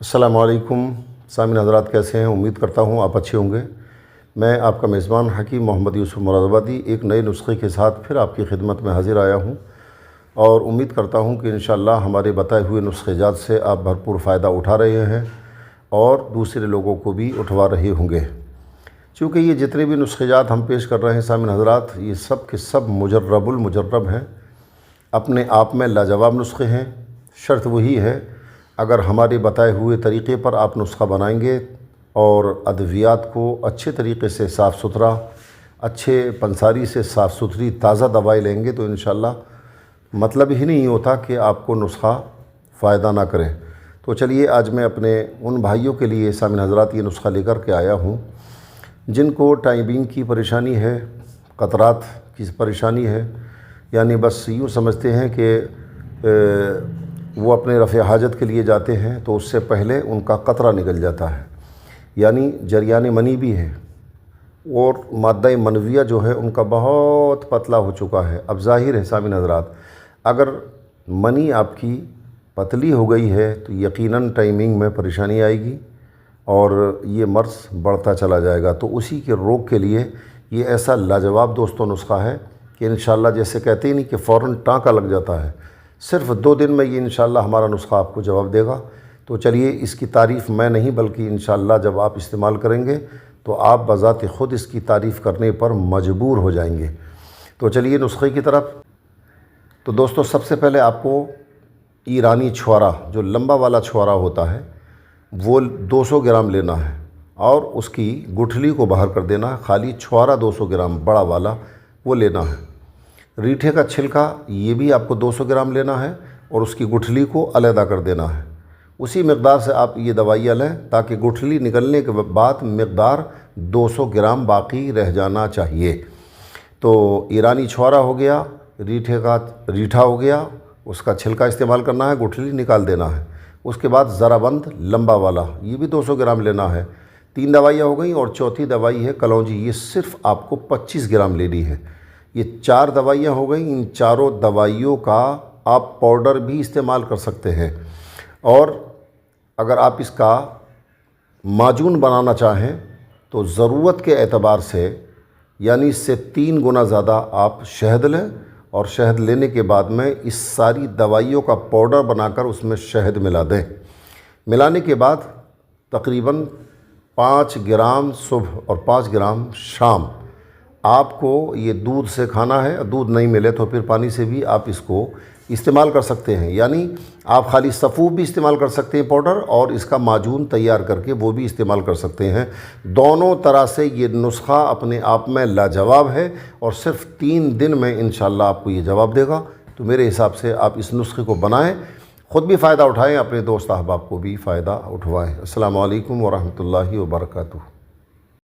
السلام علیکم سامعین حضرات، کیسے ہیں؟ امید کرتا ہوں آپ اچھے ہوں گے۔ میں آپ کا میزبان حکیم محمد یوسف مراد آبادی ایک نئے نسخے کے ساتھ پھر آپ کی خدمت میں حاضر آیا ہوں، اور امید کرتا ہوں کہ انشاءاللہ ہمارے بتائے ہوئے نسخے جات سے آپ بھرپور فائدہ اٹھا رہے ہیں اور دوسرے لوگوں کو بھی اٹھوا رہے ہوں گے۔ چونکہ یہ جتنے بھی نسخے جات ہم پیش کر رہے ہیں سامعین حضرات، یہ سب کے سب مجرب المجرب ہیں، اپنے آپ میں لاجواب نسخے ہیں۔ شرط وہی ہے، اگر ہمارے بتائے ہوئے طریقے پر آپ نسخہ بنائیں گے اور ادویات کو اچھے طریقے سے صاف ستھرا، اچھے پنساری سے صاف ستھری تازہ دوائی لیں گے تو انشاءاللہ مطلب ہی نہیں ہوتا کہ آپ کو نسخہ فائدہ نہ کرے۔ تو چلیے، آج میں اپنے ان بھائیوں کے لیے سامعین حضرات یہ نسخہ لے کر کے آیا ہوں جن کو ٹائمنگ کی پریشانی ہے، قطرات کی پریشانی ہے، یعنی بس یوں سمجھتے ہیں کہ وہ اپنے رفع حاجت کے لیے جاتے ہیں تو اس سے پہلے ان کا قطرہ نکل جاتا ہے، یعنی جریان منی بھی ہے اور مادہ منویہ جو ہے ان کا بہت پتلا ہو چکا ہے۔ اب ظاہر ہے سامعین حضرات، اگر منی آپ کی پتلی ہو گئی ہے تو یقیناً ٹائمنگ میں پریشانی آئے گی اور یہ مرض بڑھتا چلا جائے گا۔ تو اسی کے روک کے لیے یہ ایسا لاجواب دوستوں نسخہ ہے کہ انشاءاللہ جیسے کہتے ہیں نہیں کہ فوراً ٹانکا لگ جاتا ہے، صرف 2 دن میں یہ انشاءاللہ ہمارا نسخہ آپ کو جواب دے گا۔ تو چلیے، اس کی تعریف میں نہیں بلکہ انشاءاللہ جب آپ استعمال کریں گے تو آپ بذات خود اس کی تعریف کرنے پر مجبور ہو جائیں گے۔ تو چلیے نسخے کی طرف۔ تو دوستو، سب سے پہلے آپ کو ایرانی چھوارا، جو لمبا والا چھوارا ہوتا ہے، وہ 200 گرام لینا ہے اور اس کی گٹھلی کو باہر کر دینا ہے۔ خالی چھوارا 200 گرام بڑا والا وہ لینا ہے۔ ریٹھے کا چھلکا یہ بھی آپ کو 200 گرام لینا ہے اور اس کی گٹھلی کو علیحدہ کر دینا ہے۔ اسی مقدار سے آپ یہ دوائیاں لیں تاکہ گٹھلی نکلنے کے بعد مقدار 200 گرام باقی رہ جانا چاہیے۔ تو ایرانی چھوارا ہو گیا، ریٹھے کا ریٹھا ہو گیا، اس کا چھلکا استعمال کرنا ہے، گٹھلی نکال دینا ہے۔ اس کے بعد ذرا بند لمبا والا یہ بھی 200 گرام لینا ہے۔ 3 دوائیاں ہو گئیں اور چوتھی دوائی ہے کلونجی، یہ صرف آپ کو 25 گرام لینی ہے۔ یہ 4 دوائیاں ہو گئیں۔ ان چاروں دوائیوں کا آپ پاؤڈر بھی استعمال کر سکتے ہیں، اور اگر آپ اس کا معجون بنانا چاہیں تو ضرورت کے اعتبار سے یعنی اس سے 3 گنا زیادہ آپ شہد لیں، اور شہد لینے کے بعد میں اس ساری دوائیوں کا پاؤڈر بنا کر اس میں شہد ملا دیں۔ ملانے کے بعد تقریباً 5 گرام صبح اور 5 گرام شام آپ کو یہ دودھ سے کھانا ہے۔ دودھ نہیں ملے تو پھر پانی سے بھی آپ اس کو استعمال کر سکتے ہیں، یعنی آپ خالی سفوف بھی استعمال کر سکتے ہیں پاؤڈر، اور اس کا معجون تیار کر کے وہ بھی استعمال کر سکتے ہیں۔ دونوں طرح سے یہ نسخہ اپنے آپ میں لاجواب ہے اور صرف 3 دن میں انشاءاللہ آپ کو یہ جواب دے گا۔ تو میرے حساب سے آپ اس نسخے کو بنائیں، خود بھی فائدہ اٹھائیں، اپنے دوست احباب کو بھی فائدہ اٹھوائیں۔ السلام علیکم ورحمۃ اللہ وبرکاتہ۔